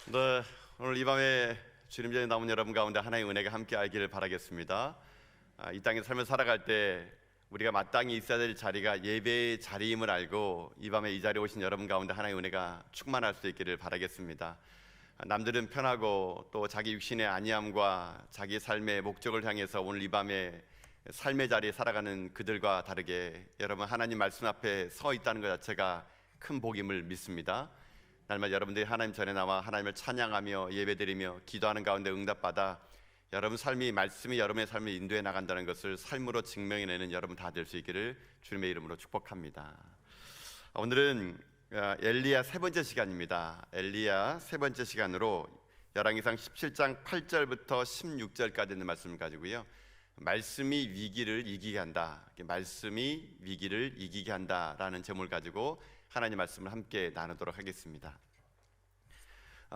네, 오늘 이 밤에 주님 전에 남은 여러분 가운데 하나님의 은혜가 함께 알기를 바라겠습니다. 이 땅에 삶을 살아갈 때 우리가 마땅히 있어야 될 자리가 예배의 자리임을 알고 이 밤에 이 자리에 오신 여러분 가운데 하나님의 은혜가 충만할 수 있기를 바라겠습니다. 남들은 편하고 또 자기 육신의 안위함과 자기 삶의 목적을 향해서 오늘 이 밤에 삶의 자리에 살아가는 그들과 다르게 여러분 하나님 말씀 앞에 서 있다는 것 자체가 큰 복임을 믿습니다. 날마다 여러분들이 하나님 전에 나와 하나님을 찬양하며 예배드리며 기도하는 가운데 응답받아 여러분 삶이 말씀이 여러분의 삶을 인도해 나간다는 것을 삶으로 증명해내는 여러분 다 될 수 있기를 주님의 이름으로 축복합니다. 오늘은 엘리야 세 번째 시간입니다. 엘리야 세 번째 시간으로 열왕기상 17장 8절부터 16절까지 있는 말씀을 가지고요, 말씀이 위기를 이기게 한다, 말씀이 위기를 이기게 한다라는 제목을 가지고 하나님 말씀을 함께 나누도록 하겠습니다.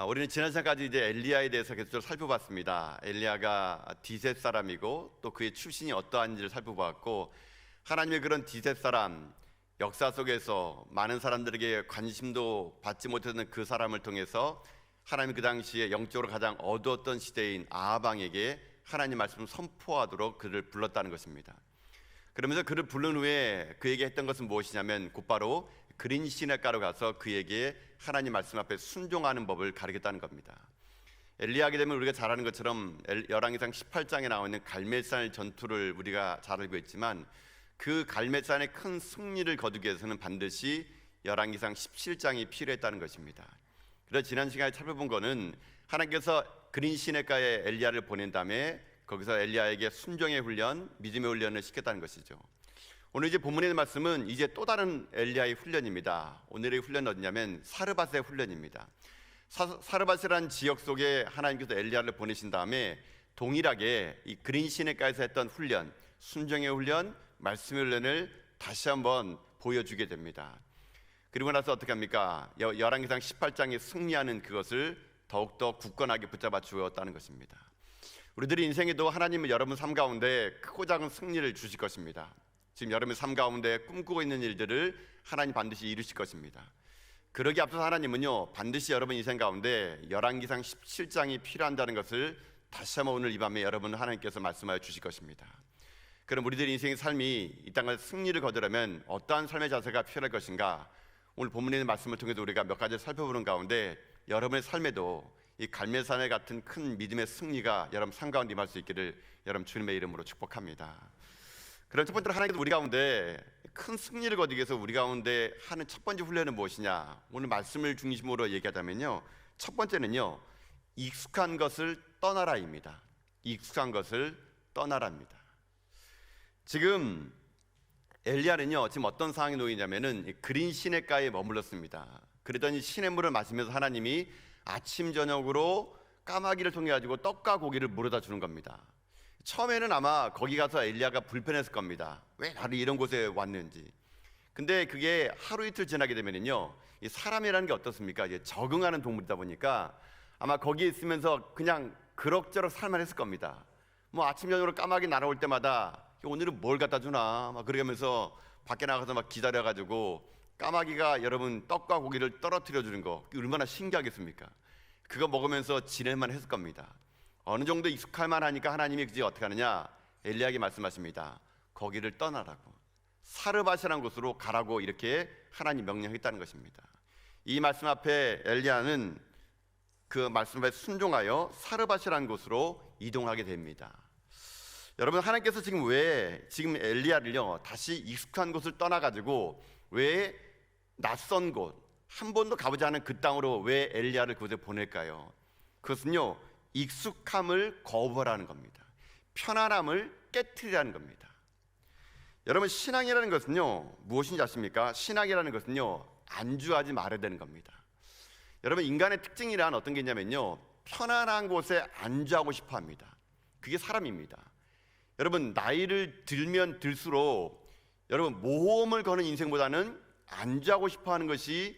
우리는 지난 시간까지 이제 엘리야에 대해서 계속 살펴봤습니다. 엘리야가 디셋 사람이고 또 그의 출신이 어떠한지를 살펴봤고, 하나님의 그런 디셋 사람, 역사 속에서 많은 사람들에게 관심도 받지 못했던 그 사람을 통해서 하나님이 그 당시에 영적으로 가장 어두웠던 시대인 아합 왕에게 하나님 말씀을 선포하도록 그를 불렀다는 것입니다. 그러면서 그를 부른 후에 그에게 했던 것은 무엇이냐면 곧바로 그린 시냇가로 가서 그에게 하나님 말씀 앞에 순종하는 법을 가르쳤다는 겁니다. 엘리야하게 되면 우리가 잘 아는 것처럼 열왕기상 18장에 나와 있는 갈멜산 전투를 우리가 잘 알고 있지만, 그 갈멜산의 큰 승리를 거두기 위해서는 반드시 열왕기상 17장이 필요했다는 것입니다. 그래서 지난 시간에 살펴본 거는 하나님께서 그린 시냇가에 엘리야를 보낸 다음에 거기서 엘리야에게 순종의 훈련, 믿음의 훈련을 시켰다는 것이죠. 오늘 이제 본문에 있는 말씀은 이제 또 다른 엘리야의 훈련입니다. 오늘의 훈련은 어디냐면 사르밧의 훈련입니다. 사르밧이라는 지역 속에 하나님께서 엘리야를 보내신 다음에 동일하게 이 그린 시냇가에서 했던 훈련, 순종의 훈련, 말씀의 훈련을 다시 한번 보여주게 됩니다. 그리고 나서 어떻게 합니까? 열왕기상 18장에 승리하는 그것을 더욱더 굳건하게 붙잡아 주었다는 것입니다. 우리들의 인생에도 하나님은 여러분 삶 가운데 크고 작은 승리를 주실 것입니다. 지금 여러분의 삶 가운데 꿈꾸고 있는 일들을 하나님 반드시 이루실 것입니다. 그러기 앞서서 하나님은요, 반드시 여러분 인생 가운데 열왕기상 17장이 필요한다는 것을 다시 한번 오늘 이 밤에 여러분 하나님께서 말씀하여 주실 것입니다. 그럼 우리들의 인생의 삶이 이 땅을 승리를 거두려면 어떠한 삶의 자세가 필요할 것인가? 오늘 본문에 있는 말씀을 통해서 우리가 몇 가지 살펴보는 가운데 여러분의 삶에도 이 갈멜산에 같은 큰 믿음의 승리가 여러분 삶 가운데 임할 수 있기를 여러분 주님의 이름으로 축복합니다. 그럼 첫 번째로 하나님께서 우리 가운데 큰 승리를 거두기 위해서 우리 가운데 하는 첫 번째 훈련은 무엇이냐? 오늘 말씀을 중심으로 얘기하자면요, 첫 번째는요, 익숙한 것을 떠나라입니다. 익숙한 것을 떠나라입니다. 지금 엘리야는요, 지금 어떤 상황에 놓이냐면은 그린 시냇가에 머물렀습니다. 그러더니 시냇물을 마시면서 하나님이 아침 저녁으로 까마귀를 통해 가지고 떡과 고기를 물어다 주는 겁니다. 처음에는 아마 거기 가서 엘리야가 불편했을 겁니다. 왜 나를 이런 곳에 왔는지. 근데 그게 하루 이틀 지나게 되면은요, 이 사람이라는 게 어떻습니까? 이제 적응하는 동물이다 보니까 아마 거기에 있으면서 그냥 그럭저럭 살만 했을 겁니다. 뭐 아침 저녁으로 까마귀 날아올 때마다 오늘은 뭘 갖다 주나 막 그러면서 밖에 나가서 막 기다려가지고 까마귀가 여러분 떡과 고기를 떨어뜨려 주는 거 얼마나 신기하겠습니까? 그거 먹으면서 지낼만 했을 겁니다. 어느 정도 익숙할만 하니까 하나님이 그제 어떻게 하느냐, 엘리야에게 말씀하십니다. 거기를 떠나라고, 사르밧이라는 곳으로 가라고 이렇게 하나님 명령했다는 것입니다. 이 말씀 앞에 엘리야는 그 말씀 앞에 순종하여 사르밧이라는 곳으로 이동하게 됩니다. 여러분, 하나님께서 지금 엘리야를요 다시 익숙한 곳을 떠나가지고 왜 낯선 곳, 한 번도 가보지 않은 그 땅으로 왜 엘리야를 그곳에 보낼까요? 그것은요, 익숙함을 거부하라는 겁니다. 편안함을 깨트리라는 겁니다. 여러분, 신앙이라는 것은요 무엇인지 아십니까? 신앙이라는 것은요 안주하지 말아야 되는 겁니다. 여러분, 인간의 특징이란 어떤 게 있냐면요, 편안한 곳에 안주하고 싶어 합니다. 그게 사람입니다. 여러분, 나이를 들면 들수록 여러분 모험을 거는 인생보다는 안주하고 싶어 하는 것이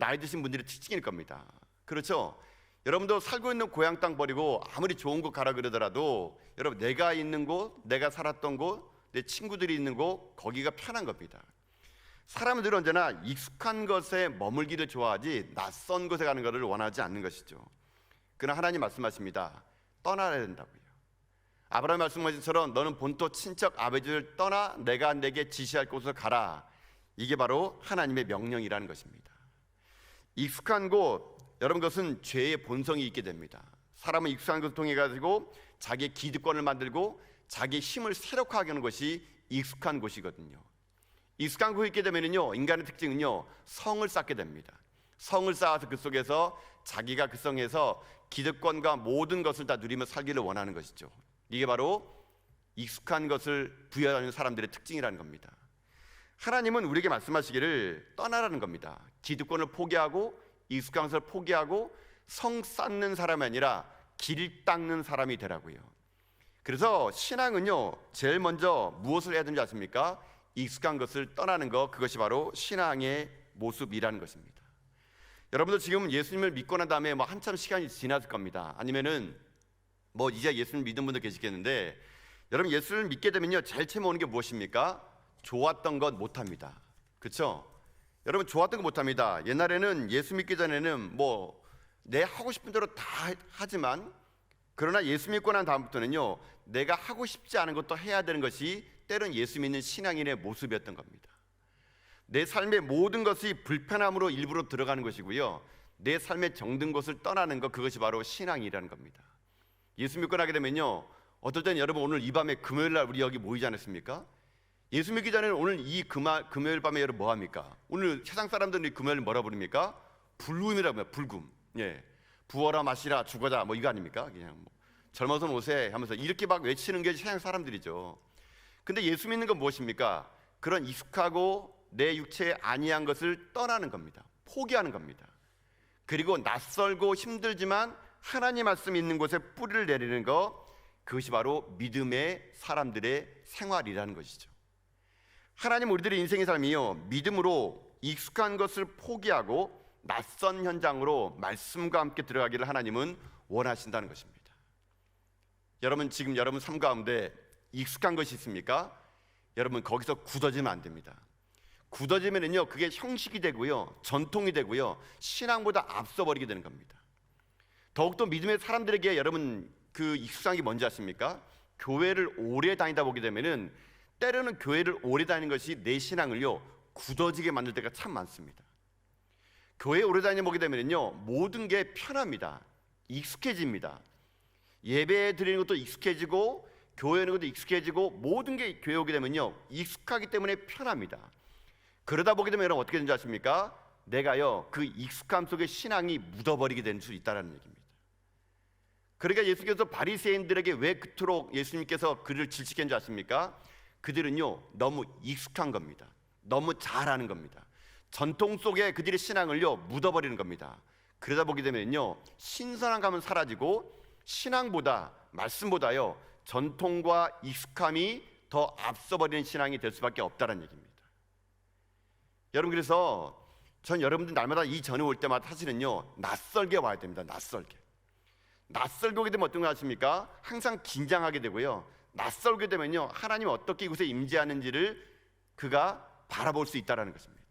나이 드신 분들의 특징일 겁니다. 그렇죠? 여러분도 살고 있는 고향 땅 버리고 아무리 좋은 곳 가라 그러더라도 여러분 내가 있는 곳, 내가 살았던 곳, 내 친구들이 있는 곳, 거기가 편한 겁니다. 사람은 늘 언제나 익숙한 것에 머물기를 좋아하지 낯선 곳에 가는 것을 원하지 않는 것이죠. 그러나 하나님 말씀하십니다. 떠나야 된다고요. 아브라함 말씀하신 것처럼 너는 본토 친척 아버지를 떠나 내가 내게 지시할 곳으로 가라. 이게 바로 하나님의 명령이라는 것입니다. 익숙한 곳, 여러분, 그것은 죄의 본성이 있게 됩니다. 사람은 익숙한 것을 통해 가지고 자기의 기득권을 만들고 자기의 힘을 세력화하게 하는 것이 익숙한 곳이거든요. 익숙한 곳에 있게 되면요, 인간의 특징은요, 성을 쌓게 됩니다. 성을 쌓아서 그 속에서 자기가 그 성에서 기득권과 모든 것을 다 누리며 살기를 원하는 것이죠. 이게 바로 익숙한 것을 부여하는 사람들의 특징이라는 겁니다. 하나님은 우리에게 말씀하시기를 떠나라는 겁니다. 기득권을 포기하고 익숙한 것을 포기하고 성 쌓는 사람이 아니라 길 닦는 사람이 되라고요. 그래서 신앙은요, 제일 먼저 무엇을 해야 되는지 아십니까? 익숙한 것을 떠나는 것, 그것이 바로 신앙의 모습이라는 것입니다. 여러분들 지금 예수님을 믿고 난 다음에 한참 시간이 지났을 겁니다. 아니면은 이제 예수님 믿은 분도 계시겠는데, 여러분 예수를 믿게 되면요, 제일 처음 오는 게 무엇입니까? 좋았던 것 못합니다. 그렇죠? 여러분 좋았던 것 못합니다. 옛날에는 예수 믿기 전에는 내 하고 싶은 대로 다 하지만, 그러나 예수 믿고 난 다음부터는요, 내가 하고 싶지 않은 것도 해야 되는 것이 때론 예수 믿는 신앙인의 모습이었던 겁니다. 내 삶의 모든 것이 불편함으로 일부러 들어가는 것이고요, 내 삶의 정든 것을 떠나는 것, 그것이 바로 신앙이라는 겁니다. 예수 믿고 나게 되면요, 어떨 때는 여러분 오늘 이 밤에 금요일 날 우리 여기 모이지 않았습니까? 예수 믿기 전에는 오늘 이 금요일 밤에 여러분 뭐 합니까? 오늘 세상 사람들은 금요일 뭐라 부릅니까? 불금이라고 해요. 불금. 예, 부어라 마시라 죽어라 이거 아닙니까? 그냥 젊어서 오세 하면서 이렇게 막 외치는 게 세상 사람들이죠. 근데 예수 믿는 건 무엇입니까? 그런 익숙하고 내 육체에 안이한 것을 떠나는 겁니다. 포기하는 겁니다. 그리고 낯설고 힘들지만 하나님 말씀 있는 곳에 뿌리를 내리는 것, 그것이 바로 믿음의 사람들의 생활이라는 것이죠. 하나님 우리들의 인생의 삶이요, 믿음으로 익숙한 것을 포기하고 낯선 현장으로 말씀과 함께 들어가기를 하나님은 원하신다는 것입니다. 여러분 지금 여러분 삶 가운데 익숙한 것이 있습니까? 여러분 거기서 굳어지면 안 됩니다. 굳어지면은요, 그게 형식이 되고요, 전통이 되고요, 신앙보다 앞서버리게 되는 겁니다. 더욱더 믿음의 사람들에게 여러분 그 익숙한 게 뭔지 아십니까? 교회를 오래 다니다 보게 되면은 때로는 교회를 오래 다니는 것이 내 신앙을요, 굳어지게 만들 때가 참 많습니다. 교회에 오래 다니며 보게 되면요, 모든 게 편합니다. 익숙해집니다. 예배 드리는 것도 익숙해지고 교회 오는 것도 익숙해지고 모든 게 교회 오게 되면요, 익숙하기 때문에 편합니다. 그러다 보게 되면 여러분 어떻게 되는지 아십니까? 내가요, 그 익숙함 속에 신앙이 묻어버리게 될 수 있다는 얘기입니다. 그러니까 예수께서 바리새인들에게 왜 그토록 예수님께서 그를 질책했는지 아십니까? 그들은요, 너무 익숙한 겁니다. 너무 잘하는 겁니다. 전통 속에 그들의 신앙을요, 묻어버리는 겁니다. 그러다 보게 되면요, 신선한 감은 사라지고 신앙보다, 말씀보다요, 전통과 익숙함이 더 앞서버리는 신앙이 될 수밖에 없다는 얘기입니다. 여러분, 그래서 전 여러분들 날마다 이 전에 올 때마다 사실은요, 낯설게 와야 됩니다. 낯설게 오게 되면 어떤 거 아십니까? 항상 긴장하게 되고요, 낯설게 되면요, 하나님이 어떻게 이곳에 임재하는지를 그가 바라볼 수 있다는 것입니다.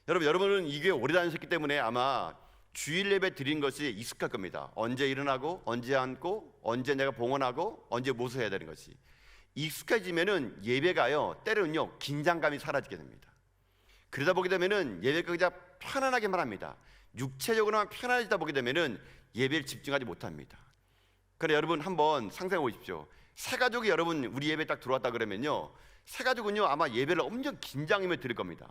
여러분은 이 교회 오래 다니셨기 때문에 아마 주일 예배 드린 것이 익숙할 겁니다. 언제 일어나고, 언제 앉고, 언제 내가 봉헌하고, 언제 모수해야 되는 것이 익숙해지면은 예배가요, 때로는요, 긴장감이 사라지게 됩니다. 그러다 보게 되면은 예배가 그냥 편안하게만 합니다. 육체적으로만 편안해지다 보게 되면은 예배를 집중하지 못합니다. 그래 여러분 한번 상상해 보십시오. 새 가족이 여러분 우리 예배 딱 들어왔다 그러면요, 새 가족은요 아마 예배를 엄청 긴장하며 드릴 겁니다.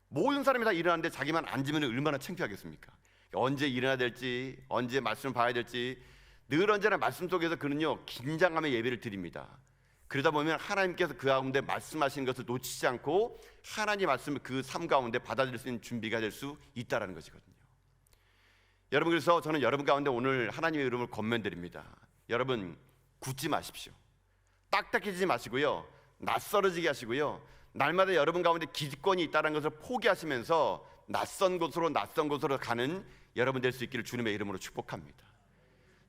모든 사람이 다 일어나는데 자기만 앉으면 얼마나 창피하겠습니까? 언제 일어나야 될지, 언제 말씀을 봐야 될지, 늘 언제나 말씀 속에서 그는요 긴장하며 예배를 드립니다. 그러다 보면 하나님께서 그 가운데 말씀하시는 것을 놓치지 않고 하나님 말씀을 그 삶 가운데 받아들일 수 있는 준비가 될 수 있다는 것이거든요. 여러분, 그래서 저는 여러분 가운데 오늘 하나님의 이름을 권면드립니다. 여러분 굳지 마십시오. 딱딱해지지 마시고요, 낯설어지게 하시고요, 날마다 여러분 가운데 기득권이 있다는 것을 포기하시면서 낯선 곳으로 가는 여러분 될 수 있기를 주님의 이름으로 축복합니다.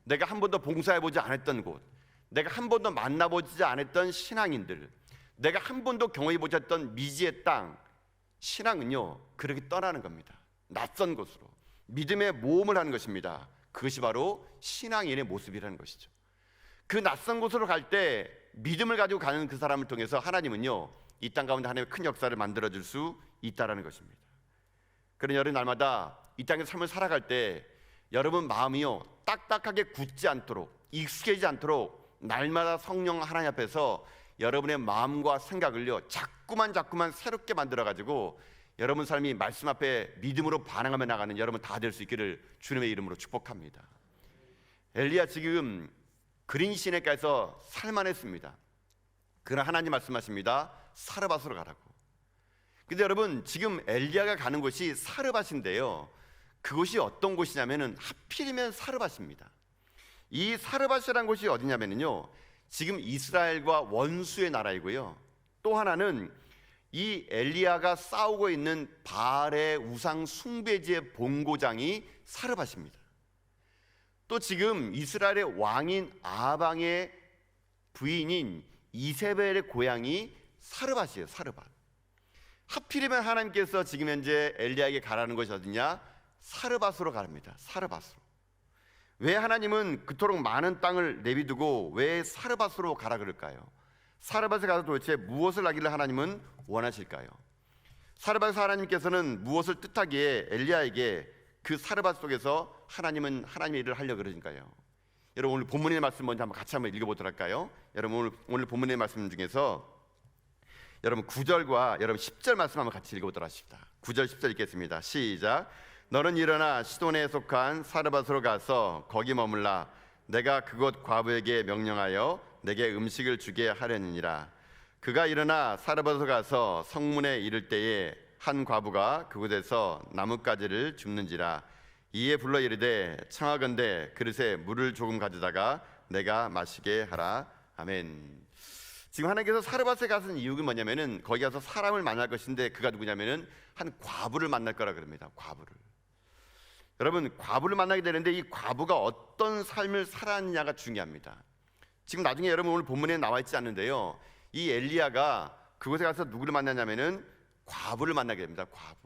내가 한 번도 봉사해보지 않았던 곳, 내가 한 번도 만나보지 않았던 신앙인들, 내가 한 번도 경험해보지 않았던 미지의 땅, 신앙은요 그렇게 떠나는 겁니다. 낯선 곳으로 믿음의 모험을 하는 것입니다. 그것이 바로 신앙인의 모습이라는 것이죠. 그 낯선 곳으로 갈 때 믿음을 가지고 가는 그 사람을 통해서 하나님은요 이 땅 가운데 하나님의 큰 역사를 만들어줄 수 있다라는 것입니다. 그런 여러 날마다 이 땅의 삶을 살아갈 때 여러분 마음이요 딱딱하게 굳지 않도록, 익숙해지지 않도록 날마다 성령 하나님 앞에서 여러분의 마음과 생각을요 자꾸만 새롭게 만들어 가지고 여러분 삶이 말씀 앞에 믿음으로 반응하며 나가는 여러분 다 될 수 있기를 주님의 이름으로 축복합니다. 엘리야 지금 그린 시내가에서 살만했습니다. 그러나 하나님 말씀하십니다. 사르밧으로 가라고. 근데 여러분 지금 엘리야가 가는 곳이 사르밧인데요, 그곳이 어떤 곳이냐면은 하필이면 사르밧입니다. 이 사르밧이라는 곳이 어디냐면요 지금 이스라엘과 원수의 나라이고요, 또 하나는 이 엘리야가 싸우고 있는 바알의 우상 숭배지의 본고장이 사르밧입니다. 또 지금 이스라엘의 왕인 아방의 부인인 이세벨의 고향이 사르밧이에요. 사르밧. 하필이면 하나님께서 지금 현재 엘리야에게 가라는 것이 어디냐? 사르밧으로 가랍니다. 사르밧으로. 왜 하나님은 그토록 많은 땅을 내비두고 왜 사르밧으로 가라 그럴까요? 사르밧에 가서 도대체 무엇을 하기를 하나님은 원하실까요? 사르밧에서 하나님께서는 무엇을 뜻하기에 엘리야에게 그 사르밧 속에서 하나님은 하나님의 일을 하려고 그러니까요. 여러분 오늘 본문의 말씀 먼저 한번 읽어보도록 할까요? 여러분 오늘 본문의 말씀 중에서 여러분 9절과 여러분 10절 말씀 한번 같이 읽어보도록 하십시다. 9절 10절 읽겠습니다. 시작. 너는 일어나 시돈에 속한 사르밧으로 가서 거기 머물라. 내가 그곳 과부에게 명령하여 내게 음식을 주게 하려니라. 그가 일어나 사르밧으로 가서 성문에 이를 때에 한 과부가 그곳에서 나뭇가지를 줍는지라. 이에 불러 이르되 청하건대 그릇에 물을 조금 가져다가 내가 마시게 하라. 아멘. 지금 하나님께서 사르밧에 가는 이유가 뭐냐면은 거기 가서 사람을 만날 것인데 그가 누구냐면은 한 과부를 만날 거라 그럽니다. 과부를. 여러분 과부를 만나게 되는데 이 과부가 어떤 삶을 살았느냐가 중요합니다. 지금 나중에 여러분 오늘 본문에 나와 있지 않는데요, 이 엘리야가 그곳에 가서 누구를 만나냐면은 과부를 만나게 됩니다. 과부.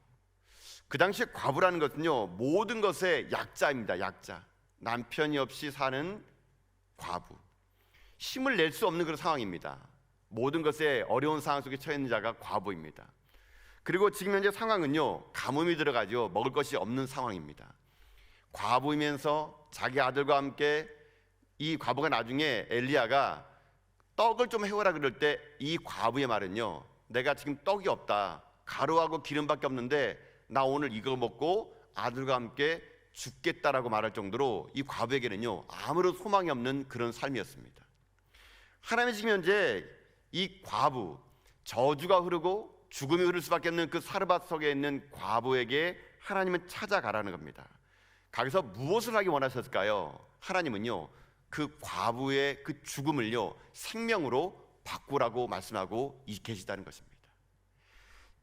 그 당시에 과부라는 것은요 모든 것의 약자입니다. 약자. 남편이 없이 사는 과부. 힘을 낼 수 없는 그런 상황입니다. 모든 것에 어려운 상황 속에 처해 있는 자가 과부입니다. 그리고 지금 현재 상황은요 가뭄이 들어가죠. 먹을 것이 없는 상황입니다. 과부이면서 자기 아들과 함께 이 과부가 나중에 엘리야가 떡을 좀 해오라 그럴 때 이 과부의 말은요, 내가 지금 떡이 없다, 가루하고 기름밖에 없는데 나 오늘 이거 먹고 아들과 함께 죽겠다라고 말할 정도로 이 과부에게는요 아무런 소망이 없는 그런 삶이었습니다. 하나님이 지금 현재 이 과부, 저주가 흐르고 죽음이 흐를 수밖에 없는 그 사르밧 속에 있는 과부에게 하나님은 찾아가라는 겁니다. 거기서 무엇을 하기 원하셨을까요? 하나님은요 그 과부의 그 죽음을요 생명으로 바꾸라고 말씀하고 계시다는 것입니다.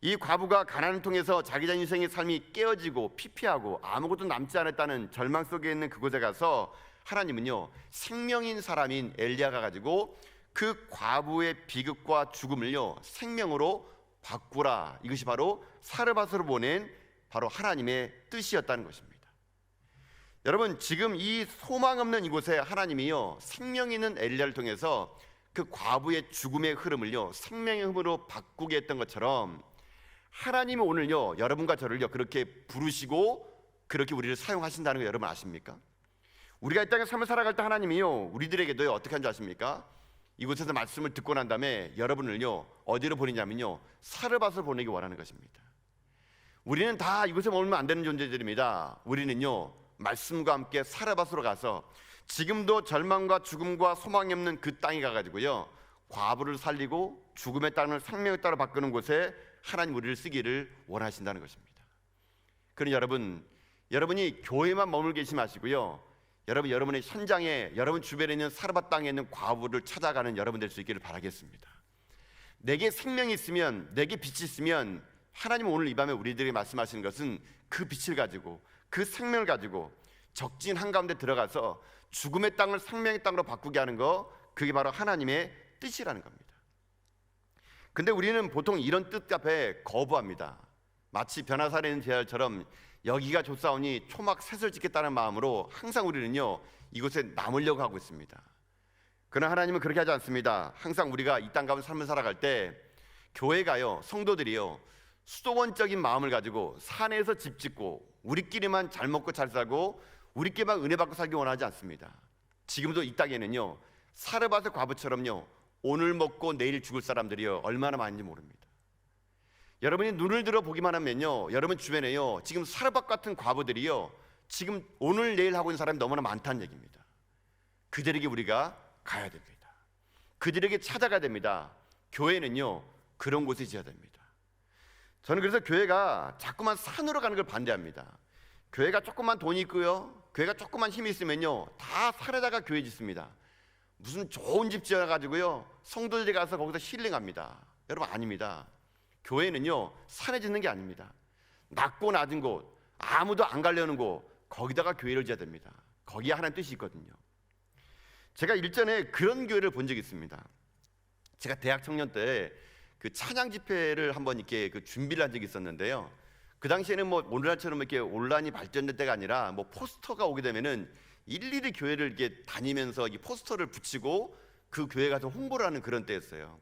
이 과부가 가난을 통해서 자기 자신 인생의 삶이 깨어지고 피폐하고 아무것도 남지 않았다는 절망 속에 있는 그곳에 가서 하나님은요 생명인 사람인 엘리야가 가지고 그 과부의 비극과 죽음을요 생명으로 바꾸라. 이것이 바로 사르밧으로 보낸 바로 하나님의 뜻이었다는 것입니다. 여러분 지금 이 소망 없는 이곳에 하나님이요 생명 있는 엘리야를 통해서 그 과부의 죽음의 흐름을요 생명의 흐름으로 바꾸게 했던 것처럼 하나님이 오늘요 여러분과 저를요 그렇게 부르시고 그렇게 우리를 사용하신다는 거 여러분 아십니까? 우리가 이 땅에 삶을 살아갈 때 하나님이요 우리들에게도요 어떻게 한 줄 아십니까? 이곳에서 말씀을 듣고 난 다음에 여러분을요 어디로 보내냐면요 사르밧을 보내기 원하는 것입니다. 우리는 다 이곳에 머물면 안 되는 존재들입니다. 우리는요 말씀과 함께 사르밧으로 가서 지금도 절망과 죽음과 소망이 없는 그 땅에 가가지고요 과부를 살리고 죽음의 땅을 생명의 땅으로 바꾸는 곳에 하나님 우리를 쓰기를 원하신다는 것입니다. 그러니 여러분이 교회만 머물고 계시지 마시고요 여러분의 현장에 여러분 주변에 있는 사르밧 땅에 있는 과부를 찾아가는 여러분 될 수 있기를 바라겠습니다. 내게 생명이 있으면, 내게 빛이 있으면 하나님은 오늘 이 밤에 우리들에게 말씀하시는 것은 그 빛을 가지고 그 생명을 가지고 적진 한가운데 들어가서 죽음의 땅을 생명의 땅으로 바꾸게 하는 거, 그게 바로 하나님의 뜻이라는 겁니다. 근데 우리는 보통 이런 뜻 앞에 거부합니다. 마치 변화살에 있는 제자처럼 여기가 좋사오니 초막 셋을 짓겠다는 마음으로 항상 우리는요 이곳에 남으려고 하고 있습니다. 그러나 하나님은 그렇게 하지 않습니다. 항상 우리가 이 땅 가운데 삶을 살아갈 때 교회가요, 성도들이요, 수도원적인 마음을 가지고 산에서 집 짓고 우리끼리만 잘 먹고 잘 살고 우리끼리만 은혜 받고 살기 원하지 않습니다. 지금도 이 땅에는요 사르밧의 과부처럼요 오늘 먹고 내일 죽을 사람들이요 얼마나 많은지 모릅니다. 여러분이 눈을 들어 보기만 하면요 여러분 주변에요 지금 사르밧 같은 과부들이요 지금 오늘 내일 하고 있는 사람이 너무나 많다는 얘기입니다. 그들에게 우리가 가야 됩니다. 그들에게 찾아가야 됩니다. 교회는요 그런 곳에 지어야 됩니다. 저는 그래서 교회가 자꾸만 산으로 가는 걸 반대합니다. 교회가 조금만 돈이 있고요, 교회가 조금만 힘이 있으면요 다 산에다가 교회 짓습니다. 무슨 좋은 집 지어가지고요 성도들이 가서 거기서 힐링합니다. 여러분 아닙니다. 교회는요 산에 짓는 게 아닙니다. 낮고 낮은 곳, 아무도 안 가려는 곳, 거기다가 교회를 지어야 됩니다. 거기에 하나님 뜻이 있거든요. 제가 일전에 그런 교회를 본 적이 있습니다. 제가 대학 청년 때 그 찬양 집회를 한번 이렇게 그 준비를 한 적이 있었는데요. 그 당시에는 뭐 오늘날처럼 이렇게 온라인이 발전된 때가 아니라 뭐 포스터가 오게 되면은 일일이 교회를 이렇게 다니면서 이 포스터를 붙이고 그 교회 가서 홍보를 하는 그런 때였어요.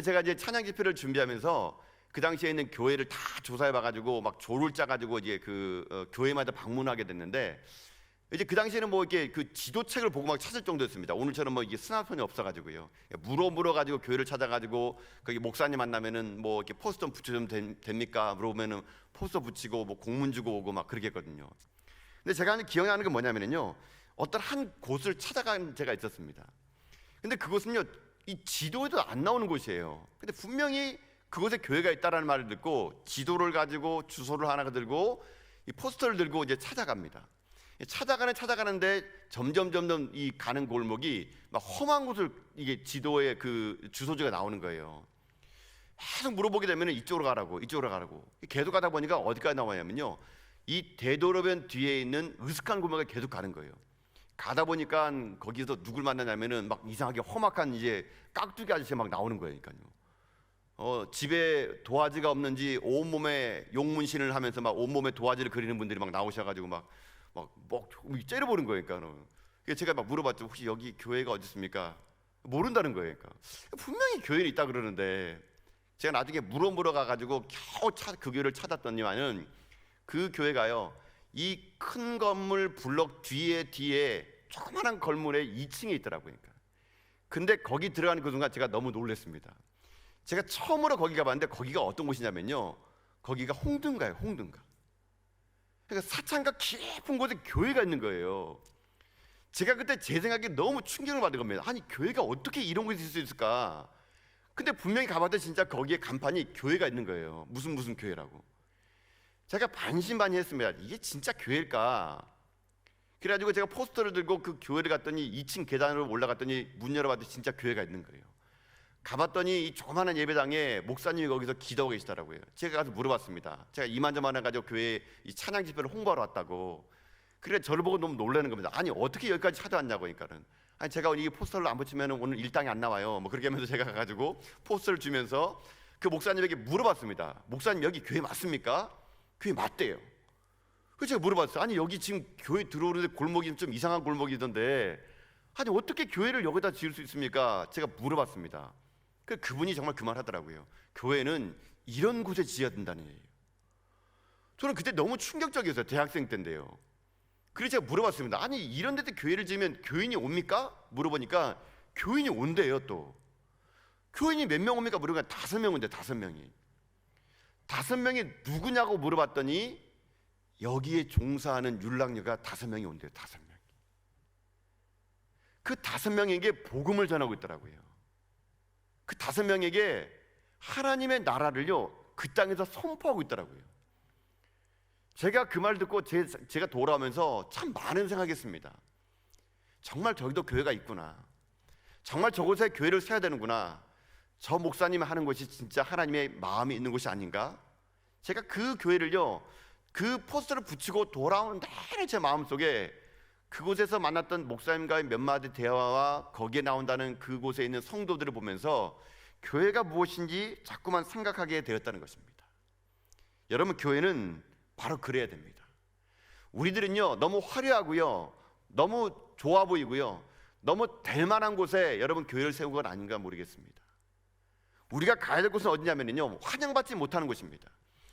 제가 이제 찬양 집회를 준비하면서 그 당시에 있는 교회를 다 조사해 봐가지고 막 조를 짜가지고 이제 교회마다 방문하게 됐는데 이제 그 당시에는 뭐 이렇게 그 지도책을 보고 막 찾을 정도였습니다. 오늘처럼 뭐 이게 스마트폰이 없어가지고요. 물어가지고 교회를 찾아가지고 거기 목사님 만나면은 뭐 이렇게 포스터 붙여주면 됩니까? 물어보면은 포스터 붙이고 뭐 공문 주고 오고 막 그렇게 했거든요. 근데 제가 기억나는 게 뭐냐면요, 어떤 한 곳을 찾아간 제가 있었습니다. 근데 그곳은요 이 지도에도 안 나오는 곳이에요. 근데 분명히 그곳에 교회가 있다라는 말을 듣고 지도를 가지고 주소를 하나 들고 이 포스터를 들고 이제 찾아갑니다. 찾아가는데 점점 이 가는 골목이 막 험한 곳을 이게 지도에 그 주소지가 나오는 거예요. 계속 물어보게 되면 이쪽으로 가라고 계속 가다 보니까 어디까지 나와냐면요 이 대도로변 뒤에 있는 으슥한 골목에 계속 가는 거예요. 가다 보니까 거기서 누굴 만나냐면은 막 이상하게 험악한 이제 깍두기 아저씨가 막 나오는 거예요. 그러니까요. 집에 도화지가 없는지 온몸에 용문신을 하면서 막 온몸에 도화지를 그리는 분들이 막 나오셔가지고 막 째려보는 거예요. 그러니까 제가 막 물어봤죠. 혹시 여기 교회가 어디 있습니까? 모른다는 거예요. 그러니까 분명히 교회는 있다 그러는데 제가 나중에 물어 가가지고 겨우 그 교회를 찾았더니만은 그 교회가요 이 큰 건물 블럭 뒤에 조그마한 건물에 2층에 있더라고요. 그러니까. 근데 거기 들어가는 그 순간 제가 너무 놀랐습니다. 제가 처음으로 거기 가봤는데 거기가 어떤 곳이냐면요 거기가 홍등가예요. 홍등가. 그러니까 사창가 깊은 곳에 교회가 있는 거예요. 제가 그때 제 생각에 너무 충격을 받은 겁니다. 아니 교회가 어떻게 이런 곳에 있을 수 있을까? 근데 분명히 가봤더니 진짜 거기에 간판이 교회가 있는 거예요. 무슨 교회라고. 제가 반신반의했습니다. 이게 진짜 교회일까? 그래가지고 제가 포스터를 들고 그 교회를 갔더니 2층 계단으로 올라갔더니 문 열어봤더니 진짜 교회가 있는 거예요. 가봤더니 이 조그마한 예배당에 목사님이 거기서 기도하고 계시더라고요. 제가 가서 물어봤습니다. 제가 이만저만 해가지고 교회 이 찬양 집회를 홍보하러 왔다고. 그래 저를 보고 너무 놀라는 겁니다. 아니 어떻게 여기까지 찾아왔냐고. 그러니까는 아니 제가 이 포스터를 안 붙이면 오늘 일당이 안 나와요. 뭐 그렇게 하면서 제가 가가지고 포스터를 주면서 그 목사님에게 물어봤습니다. 목사님 여기 교회 맞습니까? 교회 맞대요. 그래서 제가 물어봤어요. 아니 여기 지금 교회 들어오는데 골목이 좀 이상한 골목이던데 아니 어떻게 교회를 여기다 지을 수 있습니까? 제가 물어봤습니다. 그분이 정말 그 말 하더라고요. 교회는 이런 곳에 지어야 된다는 얘기예요. 저는 그때 너무 충격적이었어요. 대학생 때인데요. 그래서 제가 물어봤습니다. 아니 이런 데도 교회를 지으면 교인이 옵니까? 물어보니까 교인이 온대요. 또 교인이 몇 명 옵니까? 물어보니까 5명 온대. 5명이 5명이 누구냐고 물어봤더니 여기에 종사하는 율랑녀가 5명이 온대요. 5명이. 그 5명에게 복음을 전하고 있더라고요. 그 5명에게 하나님의 나라를요 그 땅에서 선포하고 있더라고요. 제가 그 말 듣고 제가 돌아오면서 참 많은 생각했습니다. 정말 저기도 교회가 있구나. 정말 저곳에 교회를 세워야 되는구나. 저 목사님이 하는 것이 진짜 하나님의 마음이 있는 곳이 아닌가. 제가 그 교회를요 그 포스터를 붙이고 돌아오는 내내 제 마음속에 그곳에서 만났던 목사님과의 몇 마디 대화와 거기에 나온다는 그곳에 있는 성도들을 보면서 교회가 무엇인지 자꾸만 생각하게 되었다는 것입니다. 여러분, 교회는 바로 그래야 됩니다. 우리들은요, 너무 화려하고요, 너무 좋아 보이고요, 너무 될 만한 곳에 여러분 교회를 세운 건 아닌가 모르겠습니다. 우리가 가야 될 곳은 어디냐면요, 환영받지 못하는 곳입니다.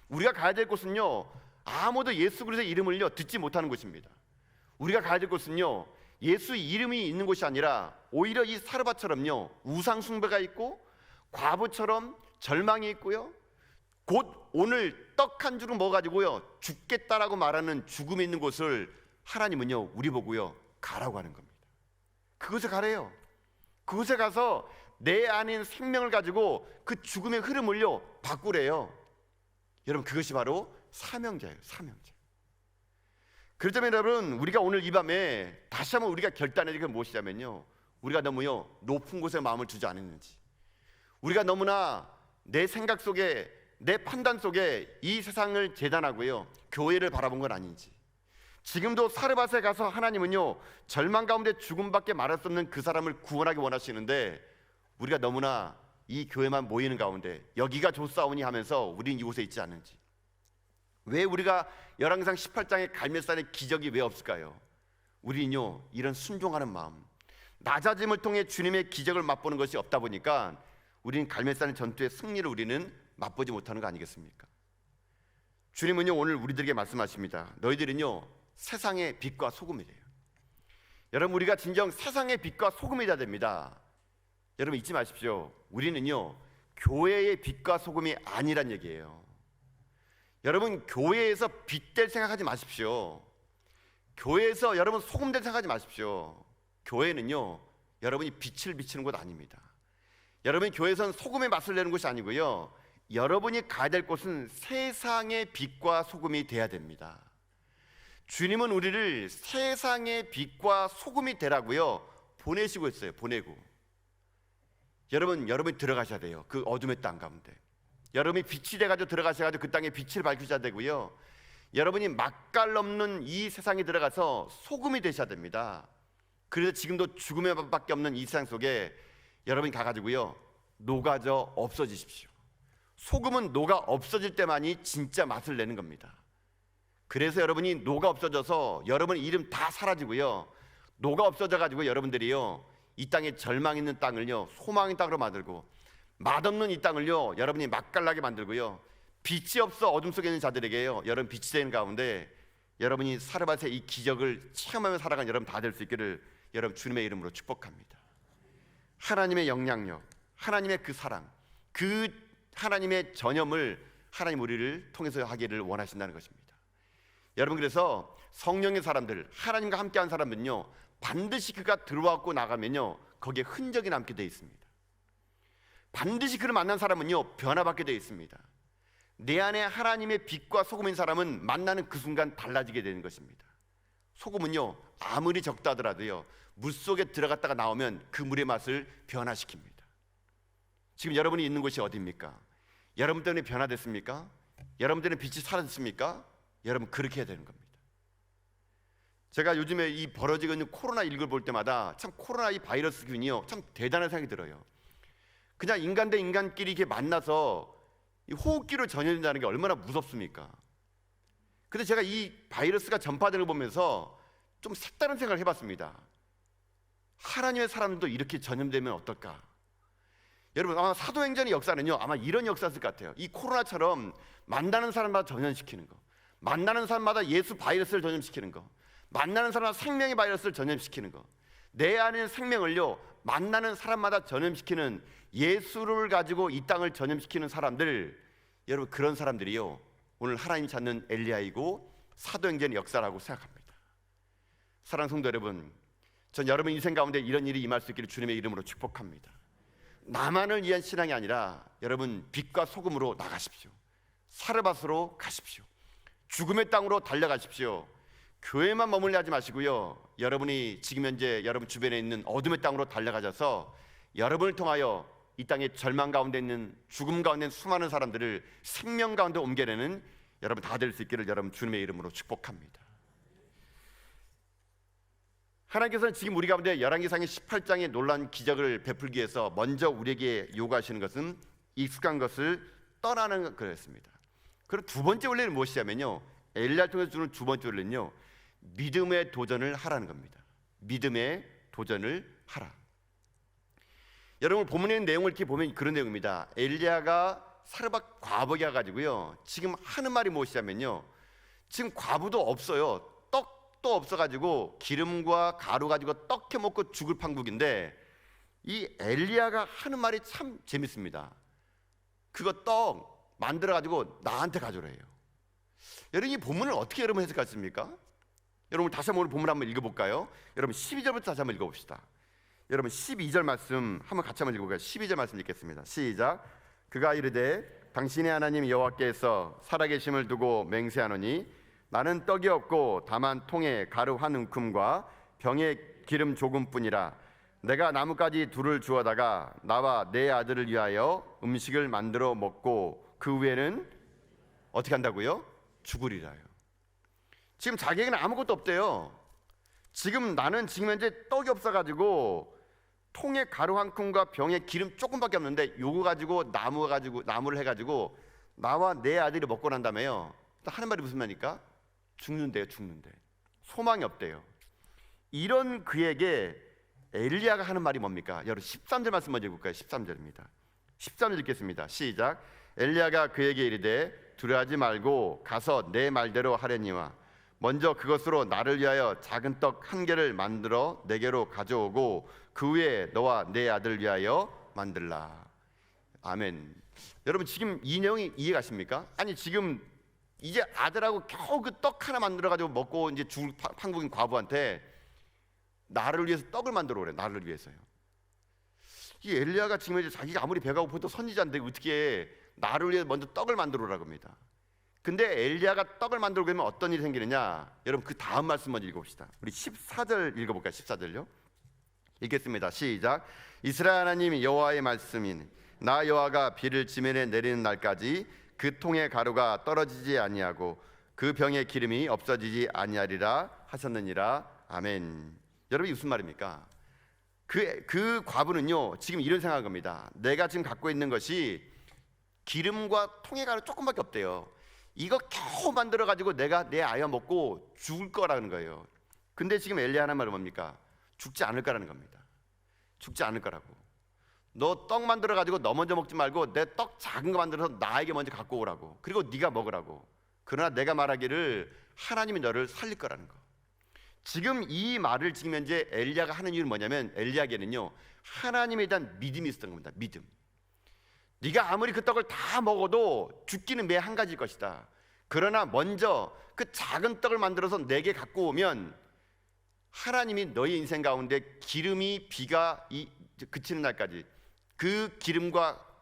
우리가 가야 될 곳은요, 아무도 예수 그리스도의 이름을요 듣지 못하는 곳입니다. 우리가 가야 될 곳은요, 예수 이름이 있는 곳이 아니라 오히려 이 사르밧처럼요, 우상 숭배가 있고 과부처럼 절망이 있고요, 곧 오늘 떡 한 줄을 먹어가지고요 죽겠다라고 말하는 죽음이 있는 곳을 하나님은요 우리 보고요 가라고 하는 겁니다. 그곳에 가래요. 그곳에 가서 내 안인 생명을 가지고 그 죽음의 흐름을요 바꾸래요. 여러분, 그것이 바로 사명자예요. 사명자. 그렇다면 여러분, 우리가 오늘 이 밤에 다시 한번 우리가 결단해야 될 게 무엇이냐면요, 우리가 너무요 높은 곳에 마음을 두지 않았는지, 우리가 너무나 내 생각 속에, 내 판단 속에 이 세상을 재단하고요 교회를 바라본 건 아닌지, 지금도 사르밧에 가서 하나님은요 절망 가운데 죽음밖에 말할 수 없는 그 사람을 구원하기 원하시는데, 우리가 너무나 이 교회만 모이는 가운데 여기가 좋사오니 하면서 우리는 이곳에 있지 않는지, 왜 우리가 열왕기상 18장의 갈멜산의 기적이 왜 없을까요? 우리는요 이런 순종하는 마음, 낮아짐을 통해 주님의 기적을 맛보는 것이 없다 보니까 우리는 갈멜산의 전투의 승리를 우리는 맛보지 못하는 거 아니겠습니까? 주님은요 오늘 우리들에게 말씀하십니다. 너희들은요 세상의 빛과 소금이래요. 여러분, 우리가 진정 세상의 빛과 소금이 돼야 됩니다. 여러분, 잊지 마십시오. 우리는요 교회의 빛과 소금이 아니란 얘기예요. 여러분, 교회에서 빛 될 생각하지 마십시오. 교회에서 여러분 소금 될 생각하지 마십시오. 교회는요 여러분이 빛을 비치는 곳 아닙니다. 여러분이 교회에서는 소금의 맛을 내는 곳이 아니고요, 여러분이 가야 될 곳은 세상의 빛과 소금이 돼야 됩니다. 주님은 우리를 세상의 빛과 소금이 되라고요 보내시고 있어요. 보내고. 여러분이 들어가셔야 돼요. 그 어둠의 땅 가운데 여러분이 빛이 돼가지고 들어가셔가지고 그 땅에 빛을 밝히셔야 되고요, 여러분이 맛깔 없는 이 세상에 들어가서 소금이 되셔야 됩니다. 그래서 지금도 죽음의 밥밖에 없는 이 세상 속에 여러분이 가가지고요 녹아져 없어지십시오. 소금은 녹아 없어질 때만이 진짜 맛을 내는 겁니다. 그래서 여러분이 녹아 없어져서 여러분의 이름 다 사라지고요, 녹아 없어져가지고 여러분들이요 이 땅에 절망 있는 땅을요 소망의 땅으로 만들고, 맛없는 이 땅을요 여러분이 맛깔나게 만들고요, 빛이 없어 어둠 속에 있는 자들에게요 여러분 빛이 되는 가운데 여러분이 사르밧의 이 기적을 체험하며 살아가는 여러분 다 될 수 있기를 여러분 주님의 이름으로 축복합니다. 하나님의 영향력, 하나님의 그 사랑, 그 하나님의 전염을 하나님 우리를 통해서 하기를 원하신다는 것입니다. 여러분, 그래서 성령의 사람들, 하나님과 함께한 사람은요 반드시 그가 들어왔고 나가면요 거기에 흔적이 남게 되어 있습니다. 반드시 그를 만난 사람은요 변화받게 되어 있습니다. 내 안에 하나님의 빛과 소금인 사람은 만나는 그 순간 달라지게 되는 것입니다. 소금은요 아무리 적다 하더라도요 물속에 들어갔다가 나오면 그 물의 맛을 변화시킵니다. 지금 여러분이 있는 곳이 어디입니까? 여러분 때문에 변화됐습니까? 여러분 때문에 빛이 사라졌습니까? 여러분, 그렇게 해야 되는 겁니다. 제가 요즘에 이 벌어지고 있는 코로나19를 볼 때마다 참 코로나 이 바이러스균이요 참 대단한 생각이 들어요. 그냥 인간 대 인간끼리 이렇게 만나서 이 호흡기로 전염된다는 게 얼마나 무섭습니까? 근데 제가 이 바이러스가 전파되는 걸 보면서 좀 색다른 생각을 해봤습니다. 하나님의 사람들도 이렇게 전염되면 어떨까? 여러분, 아마 사도행전의 역사는요 아마 이런 역사였을 것 같아요. 이 코로나처럼 만나는 사람마다 전염시키는 거, 만나는 사람마다 예수 바이러스를 전염시키는 거, 만나는 사람마다 생명의 바이러스를 전염시키는 거, 내 안에 생명을요 만나는 사람마다 전염시키는 예수를 가지고 이 땅을 전염시키는 사람들, 여러분 그런 사람들이요 오늘 하나님 찾는 엘리야이고 사도행전의 역사라고 생각합니다. 사랑하는 성도 여러분, 전 여러분 인생 가운데 이런 일이 임할 수 있기를 주님의 이름으로 축복합니다. 나만을 위한 신앙이 아니라 여러분 빛과 소금으로 나가십시오. 사르밧으로 가십시오. 죽음의 땅으로 달려가십시오. 교회만 머물려 하지 마시고요, 여러분이 지금 현재 여러분 주변에 있는 어둠의 땅으로 달려가셔서 여러분을 통하여 이 땅의 절망 가운데 있는, 죽음 가운데 있는 수많은 사람들을 생명 가운데 옮겨내는 여러분 다 될 수 있기를 여러분 주님의 이름으로 축복합니다. 하나님께서는 지금 우리 가운데 열왕기상의 18장의 놀라운 기적을 베풀기 위해서 먼저 우리에게 요구하시는 것은 익숙한 것을 떠나는 것이었습니다. 그리고 두 번째 원리는 무엇이냐면요, 엘리야를 통해서 주는 두 번째 원리는요, 믿음의 도전을 하라는 겁니다. 믿음의 도전을 하라. 여러분, 본문의 내용을 이렇게 보면 그런 내용입니다. 엘리야가 사르밧 과부가 가지고요, 지금 하는 말이 무엇이냐면요, 지금 과부도 없어요. 떡도 없어가지고 기름과 가루 가지고 떡 해먹고 죽을 판국인데, 이 엘리야가 하는 말이 참 재밌습니다. 그거 떡 만들어가지고 나한테 가져오래요. 여러분, 이 본문을 어떻게 여러분 해석하십니까? 여러분, 다시 한번 오늘 본문 한번 읽어볼까요? 여러분 12절부터 다시 한번 읽어봅시다. 여러분 12절 말씀 한번 같이 한번 읽어볼까요? 12절 말씀 읽겠습니다. 시작. 그가 이르되 당신의 하나님 여호와께서 살아계심을 두고 맹세하노니 나는 떡이 없고 다만 통에 가루 한 움큼과 병에 기름 조금뿐이라. 내가 나뭇가지 둘을 주워다가 나와 내 아들을 위하여 음식을 만들어 먹고 그 후에는 어떻게 한다고요? 죽으리라요. 지금 자기에게는 아무것도 없대요. 지금 나는 지금 현재 떡이 없어가지고 통에 가루 한 큰과 병에 기름 조금밖에 없는데 요거 가지고 나무를 해가지고 나와 내 아들이 먹고 난 다음에요, 하는 말이 무슨 말입니까? 죽는데요. 죽는데 소망이 없대요. 이런 그에게 엘리야가 하는 말이 뭡니까? 여러분 13절 말씀 먼저 읽을까요? 13절입니다. 13절 읽겠습니다. 시작. 엘리야가 그에게 이르되 두려워하지 말고 가서 내 말대로 하려니와 먼저 그것으로 나를 위하여 작은 떡 한 개를 만들어 내게로 가져오고 그 후에 너와 내 아들을 위하여 만들라. 아멘. 여러분, 지금 이 내용이 이해가십니까? 아니, 지금 이제 아들하고 겨우 그 떡 하나 만들어 가지고 먹고 이제 죽을 판국인 과부한테 나를 위해서 떡을 만들어 오래. 나를 위해서요. 이 엘리야가 지금 이제 자기가 아무리 배가 고파도 선지자인데 어떻게 나를 위해 먼저 떡을 만들어 오라고 합니다. 근데 엘리야가 떡을 만들고 그러면 어떤 일이 생기느냐? 여러분, 그 다음 말씀 먼저 읽어봅시다. 우리 14절 읽어볼까요? 14절요. 읽겠습니다. 시작. 이스라엘 하나님 여호와의 말씀인 나 여호와가 비를 지면에 내리는 날까지 그 통의 가루가 떨어지지 아니하고 그 병의 기름이 없어지지 아니하리라 하셨느니라. 아멘. 여러분, 이게 무슨 말입니까? 그 과부는요, 지금 이런 생각한 겁니다. 내가 지금 갖고 있는 것이 기름과 통의 가루 조금밖에 없대요. 이거 겨우 만들어 가지고 내가 내 아이와 먹고 죽을 거라는 거예요. 근데 지금 엘리야 하는 말은 뭡니까? 죽지 않을 거라는 겁니다. 죽지 않을 거라고. 너 떡 만들어 가지고 너 먼저 먹지 말고 내 떡 작은 거 만들어서 나에게 먼저 갖고 오라고. 그리고 네가 먹으라고. 그러나 내가 말하기를 하나님이 너를 살릴 거라는 거. 지금 이 말을 지금 현재 엘리야가 하는 이유는 뭐냐면, 엘리야에게는요, 하나님에 대한 믿음이 있었던 겁니다. 믿음. 네가 아무리 그 떡을 다 먹어도 죽기는 매 한 가지일 것이다. 그러나 먼저 그 작은 떡을 만들어서 내게 갖고 오면 하나님이 너의 인생 가운데 기름이 비가 그치는 날까지 그 기름과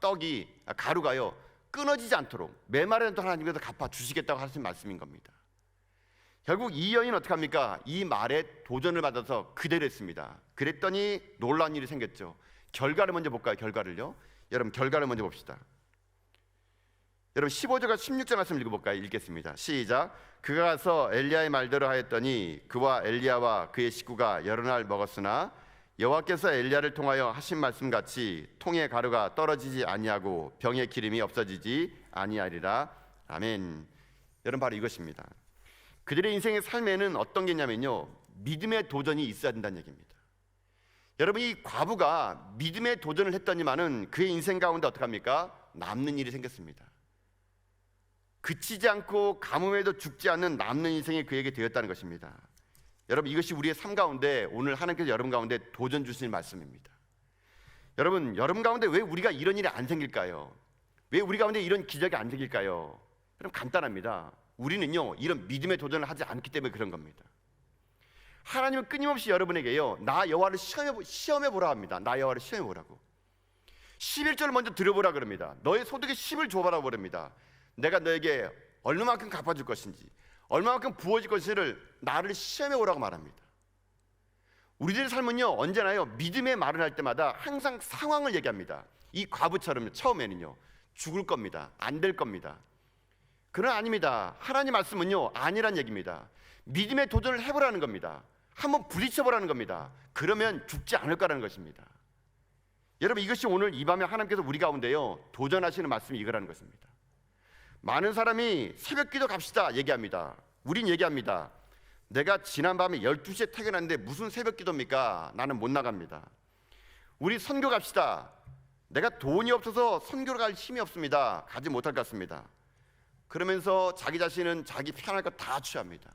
가루가요 끊어지지 않도록 메마르는 하나님께서 갚아 주시겠다고 하신 말씀인 겁니다. 결국 이 여인은 어떻게 합니까? 이 말에 도전을 받아서 그대로 했습니다. 그랬더니 놀라운 일이 생겼죠. 결과를 먼저 볼까요? 결과를요. 여러분, 결과를 먼저 봅시다. 여러분 15절과 16절 말씀 읽어볼까요? 읽겠습니다. 시작. 그가 가서 엘리야의 말대로 하였더니 그와 엘리야와 그의 식구가 여러 날 먹었으나 여호와께서 엘리야를 통하여 하신 말씀같이 통의 가루가 떨어지지 아니하고 병의 기름이 없어지지 아니하리라. 아멘. 여러분, 바로 이것입니다. 그들의 인생의 삶에는 어떤 게 있냐면요, 믿음의 도전이 있어야 된다는 얘기입니다. 여러분, 이 과부가 믿음의 도전을 했더니만은 그의 인생 가운데 어떻게 합니까? 남는 일이 생겼습니다. 그치지 않고 가뭄에도 죽지 않는 남는 인생이 그에게 되었다는 것입니다. 여러분, 이것이 우리의 삶 가운데 오늘 하나님께서 여러분 가운데 도전 주시는 말씀입니다. 여러분 가운데 왜 우리가 이런 일이 안 생길까요? 왜 우리 가운데 이런 기적이 안 생길까요? 여러분, 간단합니다. 우리는요, 이런 믿음의 도전을 하지 않기 때문에 그런 겁니다. 하나님은 끊임없이 여러분에게요, 나 여호와를 시험해 보라 합니다. 나 여호와를 시험해 보라고. 11절을 먼저 들어보라 그럽니다. 너의 소득의 10을 줘봐라 그럽니다. 내가 너에게 얼마만큼 갚아줄 것인지, 얼마만큼 부어질 것인지를 나를 시험해 보라고 말합니다. 우리들의 삶은요, 언제나요, 믿음의 말을 할 때마다 항상 상황을 얘기합니다. 이 과부처럼 처음에는요, 죽을 겁니다. 안 될 겁니다. 그러나 아닙니다. 하나님 말씀은요, 아니란 얘기입니다. 믿음의 도전을 해보라는 겁니다. 한번 부딪혀보라는 겁니다. 그러면 죽지 않을 거라는 것입니다. 여러분, 이것이 오늘 이 밤에 하나님께서 우리 가운데요, 도전하시는 말씀이 이거라는 것입니다. 많은 사람이 새벽기도 갑시다 얘기합니다. 우린 얘기합니다. 내가 지난밤에 12시에 퇴근했는데 무슨 새벽기도입니까? 나는 못 나갑니다. 우리 선교 갑시다. 내가 돈이 없어서 선교를 갈 힘이 없습니다. 가지 못할 것 같습니다. 그러면서 자기 자신은 자기 편할 것 다 취합니다.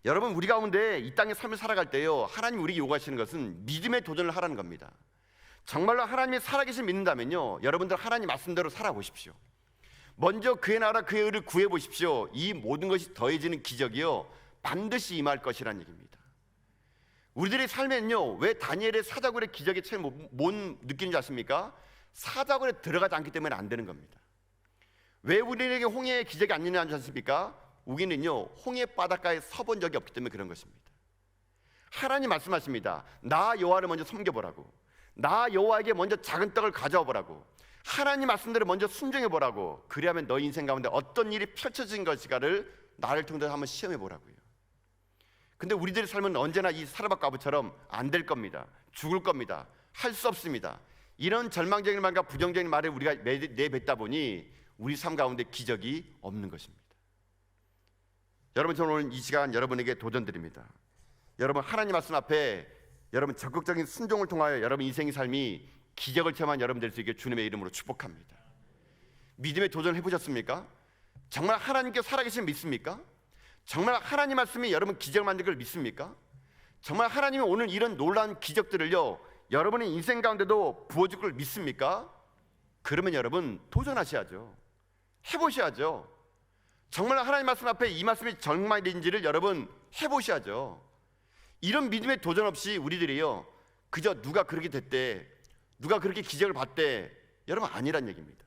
여러분, 우리 가운데 이 땅의 삶을 살아갈 때요, 하나님 우리에게 요구하시는 것은 믿음의 도전을 하라는 겁니다. 정말로 하나님의 살아계신 믿는다면요, 여러분들 하나님 말씀대로 살아보십시오. 먼저 그의 나라 그의 의를 구해보십시오. 이 모든 것이 더해지는 기적이요 반드시 임할 것이라는 얘기입니다. 우리들의 삶에는요, 왜 다니엘의 사자굴의 기적의 차이를 못 느끼는지 아십니까? 사자굴에 들어가지 않기 때문에 안 되는 겁니다. 왜 우리에게 홍해의 기적이 안 일어나지 않습니까? 우리는요, 홍해 바닷가에 서본 적이 없기 때문에 그런 것입니다. 하나님 말씀하십니다. 나 여호와를 먼저 섬겨보라고, 나 여호와에게 먼저 작은 떡을 가져와 보라고, 하나님 말씀대로 먼저 순종해 보라고. 그리하면 너희 인생 가운데 어떤 일이 펼쳐진 것인가를 나를 통해서 한번 시험해 보라고요. 근데 우리들의 삶은 언제나 이 사르밧 과부처럼 안 될 겁니다. 죽을 겁니다. 할 수 없습니다. 이런 절망적인 말과 부정적인 말을 우리가 내뱉다 보니 우리 삶 가운데 기적이 없는 것입니다. 여러분, 저는 오늘 이 시간 여러분에게 도전드립니다. 여러분, 하나님 말씀 앞에 여러분 적극적인 순종을 통하여 여러분 인생의 삶이 기적을 체험한 여러분 될 수 있게 주님의 이름으로 축복합니다. 믿음의 도전 해보셨습니까? 정말 하나님께 살아계신 믿습니까? 정말 하나님 말씀이 여러분 기적을 만들 걸 믿습니까? 정말 하나님이 오늘 이런 놀라운 기적들을요 여러분의 인생 가운데도 부어줄 걸 믿습니까? 그러면 여러분 도전하셔야죠. 해보셔야죠. 정말 하나님 말씀 앞에 이 말씀이 정말인지를 여러분 해보셔야죠. 이런 믿음의 도전 없이 우리들이요 그저 누가 그렇게 됐대, 누가 그렇게 기적을 봤대, 여러분 아니란 얘기입니다.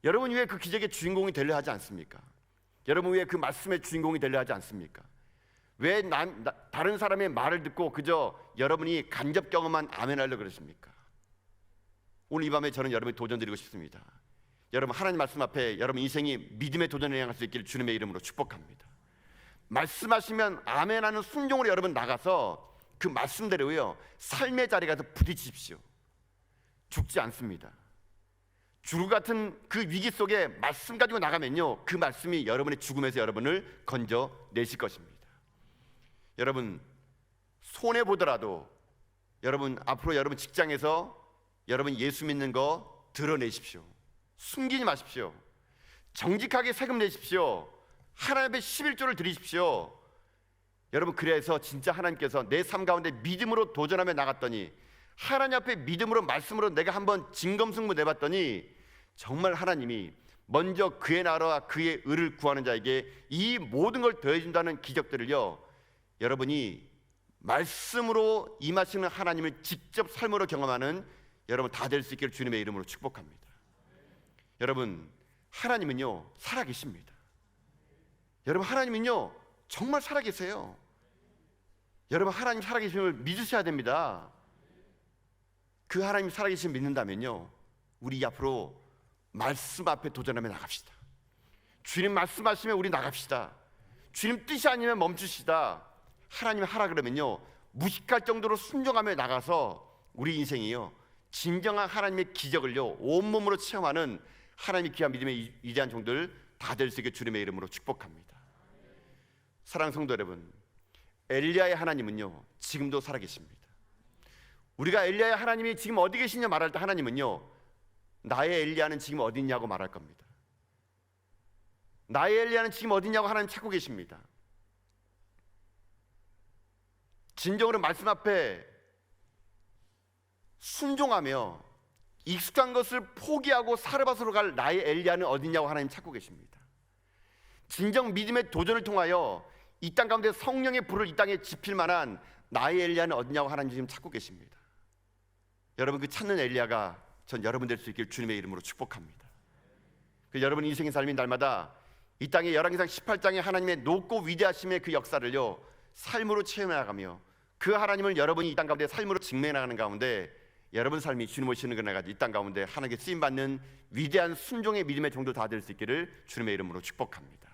여러분 왜 그 기적의 주인공이 되려 하지 않습니까? 여러분 왜 그 말씀의 주인공이 되려 하지 않습니까? 왜 다른 사람의 말을 듣고 그저 여러분이 간접 경험만 아멘하려고 그러십니까? 오늘 이 밤에 저는 여러분이 도전 드리고 싶습니다. 여러분 하나님 말씀 앞에 여러분 인생이 믿음의 도전에 향할 수 있기를 주님의 이름으로 축복합니다. 말씀하시면 아멘하는 순종으로 여러분 나가서 그 말씀대로요 삶의 자리에 가서 부딪히십시오. 죽지 않습니다. 죽을 같은 그 위기 속에 말씀 가지고 나가면요 그 말씀이 여러분의 죽음에서 여러분을 건져내실 것입니다. 여러분 손해보더라도 여러분 앞으로 여러분 직장에서 여러분 예수 믿는 거 드러내십시오. 숨기지 마십시오. 정직하게 세금 내십시오. 하나님 앞에 11조를 드리십시오. 여러분 그래서 진짜 하나님께서 내 삶 가운데 믿음으로 도전하며 나갔더니 하나님 앞에 믿음으로 말씀으로 내가 한번 진검승부 내봤더니 정말 하나님이 먼저 그의 나라와 그의 의를 구하는 자에게 이 모든 걸 더해준다는 기적들을요 여러분이 말씀으로 임하시는 하나님을 직접 삶으로 경험하는 여러분 다 될 수 있기를 주님의 이름으로 축복합니다. 여러분 하나님은요 살아계십니다. 여러분 하나님은요 정말 살아계세요. 여러분 하나님 살아계심을 믿으셔야 됩니다. 그 하나님 살아계심 믿는다면요 우리 앞으로 말씀 앞에 도전하며 나갑시다. 주님 말씀하시면 우리 나갑시다. 주님 뜻이 아니면 멈추시다. 하나님이 하라 그러면요 무식할 정도로 순종하며 나가서 우리 인생이요 진정한 하나님의 기적을요 온몸으로 체험하는 하나님의 귀한 믿음의 위대한 종들 다 될 수 있게 주님의 이름으로 축복합니다. 사랑하는 성도 여러분, 엘리야의 하나님은요 지금도 살아계십니다. 우리가 엘리야의 하나님이 지금 어디 계시냐 말할 때 하나님은요 나의 엘리야는 지금 어디 있냐고 말할 겁니다. 나의 엘리야는 지금 어디 있냐고 하나님 찾고 계십니다. 진정으로 말씀 앞에 순종하며 익숙한 것을 포기하고 사르밧으로 갈 나의 엘리야는 어디 있냐고 하나님 찾고 계십니다. 진정 믿음의 도전을 통하여 이 땅 가운데 성령의 불을 이 땅에 지필 만한 나의 엘리야는 어디냐고 하나님 지금 찾고 계십니다. 여러분 그 찾는 엘리야가 전 여러분 될 수 있길 주님의 이름으로 축복합니다. 그 여러분 인생의 삶인 날마다 이 땅의 열왕기상 18장의 하나님의 높고 위대하심의 그 역사를요 삶으로 체험해 나가며 그 하나님을 여러분이 이 땅 가운데 삶으로 증명해 나가는 가운데 여러분 삶이 주님 오시는 그날까지 이 땅 가운데 하나님께 쓰임받는 위대한 순종의 믿음의 종도 다 될 수 있기를 주님의 이름으로 축복합니다.